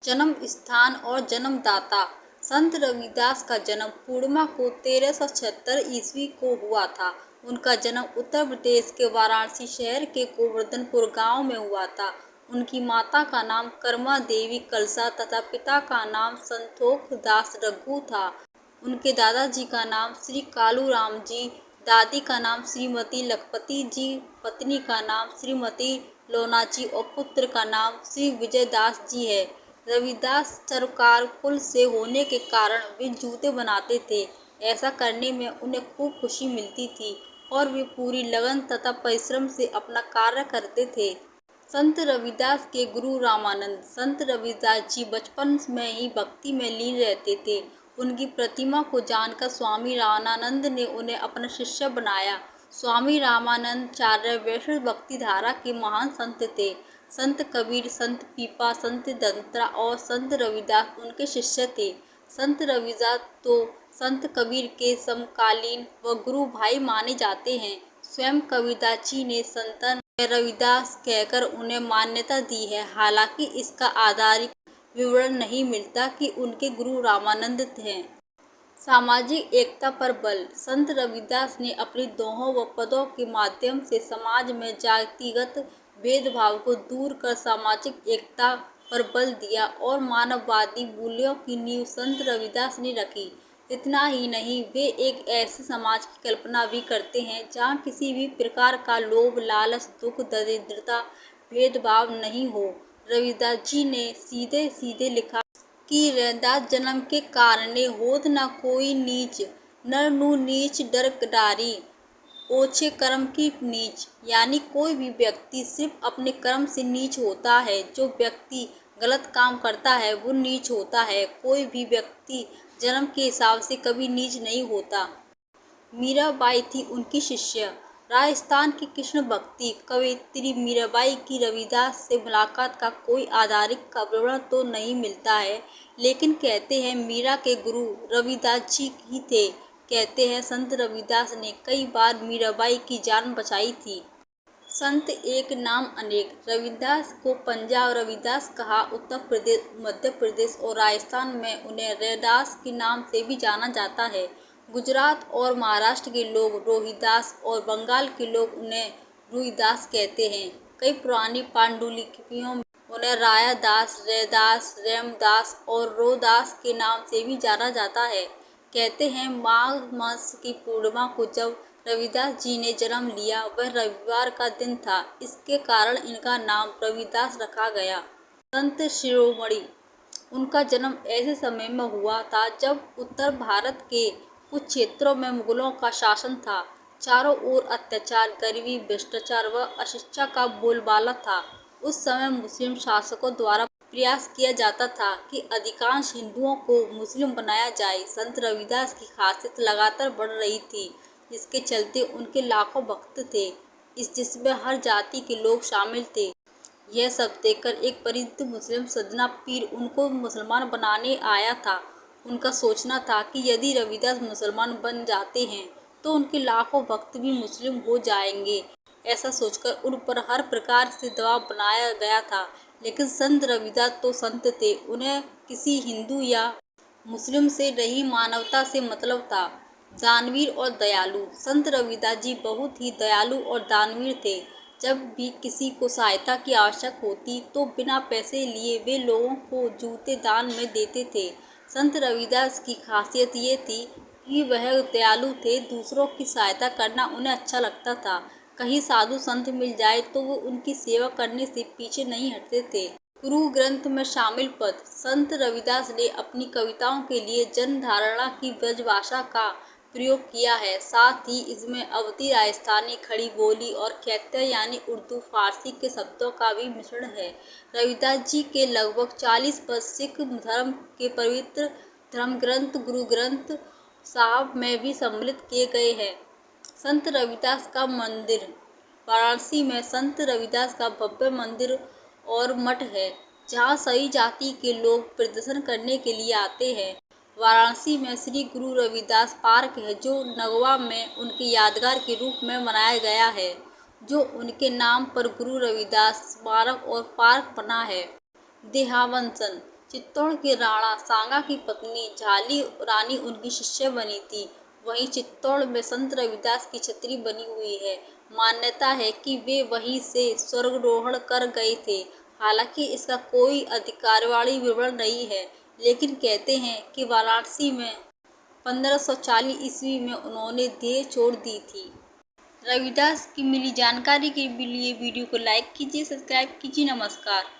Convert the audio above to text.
जन्म स्थान और जन्मदाता। संत रविदास का जन्म पूर्णिमा को 1376 ईस्वी को हुआ था। उनका जन्म उत्तर प्रदेश के वाराणसी शहर के गोवर्धनपुर गांव में हुआ था। उनकी माता का नाम कर्मा देवी कलसा तथा पिता का नाम संतोख दास रघु था। उनके दादाजी का नाम श्री कालूराम जी, दादी का नाम श्रीमती लखपति जी, पत्नी का नाम श्रीमती लोनाजी और पुत्र का नाम श्री विजयदास जी है। रविदास चरकार कुल से होने के कारण वे जूते बनाते थे। ऐसा करने में उन्हें खूब खुशी मिलती थी और वे पूरी लगन तथा परिश्रम से अपना कार्य करते थे। संत रविदास के गुरु रामानंद। संत रविदास जी बचपन में ही भक्ति में लीन रहते थे। उनकी प्रतिमा को जानकर स्वामी रामानंद ने उन्हें अपना शिष्य बनाया। स्वामी रामानंदाचार्य वैष्णव भक्ति धारा के महान संत थे। संत कबीर, संत पीपा, संत दंतरा और संत रविदास उनके शिष्य थे। संत रविदास तो संत कबीर के समकालीन व गुरु भाई माने जाते हैं। स्वयं कबीरदास जी ने संतन रविदास कहकर उन्हें मान्यता दी है। हालांकि इसका आधारिक विवरण नहीं मिलता कि उनके गुरु रामानंद थे। सामाजिक एकता पर बल। संत रविदास ने अपनी दोहों व पदों के माध्यम से समाज में जातिगत भेदभाव को दूर कर सामाजिक एकता पर बल दिया और मानववादी मूल्यों की नींव संत रविदास ने रखी। इतना ही नहीं, वे एक ऐसे समाज की कल्पना भी करते हैं जहाँ किसी भी प्रकार का लोभ, लालच, दुख, दरिद्रता, भेदभाव नहीं हो। रविदास जी ने सीधे सीधे लिखा कि रैदास जन्म के कारणे होत न कोई नीच, नर नु नीच डर डारी, ओछे कर्म की नीच। यानी कोई भी व्यक्ति सिर्फ अपने कर्म से नीच होता है। जो व्यक्ति गलत काम करता है वो नीच होता है। कोई भी व्यक्ति जन्म के हिसाब से कभी नीच नहीं होता। मीराबाई थी उनकी शिष्य। राजस्थान की कृष्ण भक्ति कवयित्री मीराबाई की रविदास से मुलाकात का कोई आधारिक विवरण तो नहीं मिलता है, लेकिन कहते हैं मीरा के गुरु रविदास जी ही थे। कहते हैं संत रविदास ने कई बार मीराबाई की जान बचाई थी। संत एक नाम अनेक। रविदास को पंजाब रविदास कहा। उत्तर प्रदेश, मध्य प्रदेश और राजस्थान में उन्हें रैदास के नाम से भी जाना जाता है। गुजरात और महाराष्ट्र के लोग रोहिदास और बंगाल के लोग उन्हें रुईदास कहते हैं। कई पुरानी पांडुलिपियों में उन्हें रायादास, रैदास, रैमदास और रोदास के नाम से भी जाना जाता है। कहते हैं माघ मास की पूर्णिमा को जब रविदास जी ने जन्म लिया वह रविवार का दिन था। इसके कारण इनका नाम रविदास रखा गया। संत शिरोमणि। उनका जन्म ऐसे समय में हुआ था जब उत्तर भारत के कुछ क्षेत्रों में मुगलों का शासन था। चारों ओर अत्याचार, गरीबी, भ्रष्टाचार व अशिक्षा का बोलबाला था। उस समय मुस्लिम शासकों द्वारा प्रयास किया जाता था कि अधिकांश हिंदुओं को मुस्लिम बनाया जाए। संत रविदास की खासियत लगातार बढ़ रही थी, जिसके चलते उनके लाखों भक्त थे, जिसमें हर जाति के लोग शामिल थे। यह सब देखकर एक परिचित मुस्लिम सज्जन पीर उनको मुसलमान बनाने आया था। उनका सोचना था कि यदि रविदास मुसलमान बन जाते हैं तो उनके लाखों भक्त भी मुस्लिम हो जाएंगे। ऐसा सोचकर उन पर हर प्रकार से दबाव बनाया गया था। लेकिन संत रविदास तो संत थे, उन्हें किसी हिंदू या मुस्लिम से नहीं, मानवता से मतलब था। दानवीर और दयालु। संत रविदास जी बहुत ही दयालु और दानवीर थे। जब भी किसी को सहायता की आवश्यक होती तो बिना पैसे लिए वे लोगों को जूते दान में देते थे। संत रविदास की खासियत ये थी कि वह दयालु थे। दूसरों की सहायता करना उन्हें अच्छा लगता था। कहीं साधु संत मिल जाए तो वो उनकी सेवा करने से पीछे नहीं हटते थे। गुरु ग्रंथ में शामिल पद। संत रविदास ने अपनी कविताओं के लिए जनधारणा की ब्रजभाषा का प्रयोग किया है। साथ ही इसमें अवधी, राजस्थानी, खड़ी बोली और खैत्य यानी उर्दू, फारसी के शब्दों का भी मिश्रण है। रविदास जी के लगभग 40 पद सिख धर्म के पवित्र धर्म ग्रंथ गुरु ग्रंथ साहब में भी सम्मिलित किए गए हैं। संत रविदास का मंदिर। वाराणसी में संत रविदास का भव्य मंदिर और मठ है, जहाँ सभी जाति के लोग प्रदर्शन करने के लिए आते हैं। वाराणसी में श्री गुरु रविदास पार्क है, जो नगवा में उनकी यादगार के रूप में बनाया गया है, जो उनके नाम पर गुरु रविदास स्मारक और पार्क बना है। देहावंसन। चित्तौड़ के राणा सांगा की पत्नी झाली रानी उनकी शिष्य बनी थी। वहीं चित्तौड़ में संत रविदास की छतरी बनी हुई है। मान्यता है कि वे वहीं से स्वर्गारोहण कर गए थे। हालांकि इसका कोई आधिकारिक विवरण नहीं है, लेकिन कहते हैं कि वाराणसी में 1540 ईस्वी में उन्होंने देह छोड़ दी थी। रविदास की मिली जानकारी के लिए वीडियो को लाइक कीजिए, सब्सक्राइब कीजिए। नमस्कार।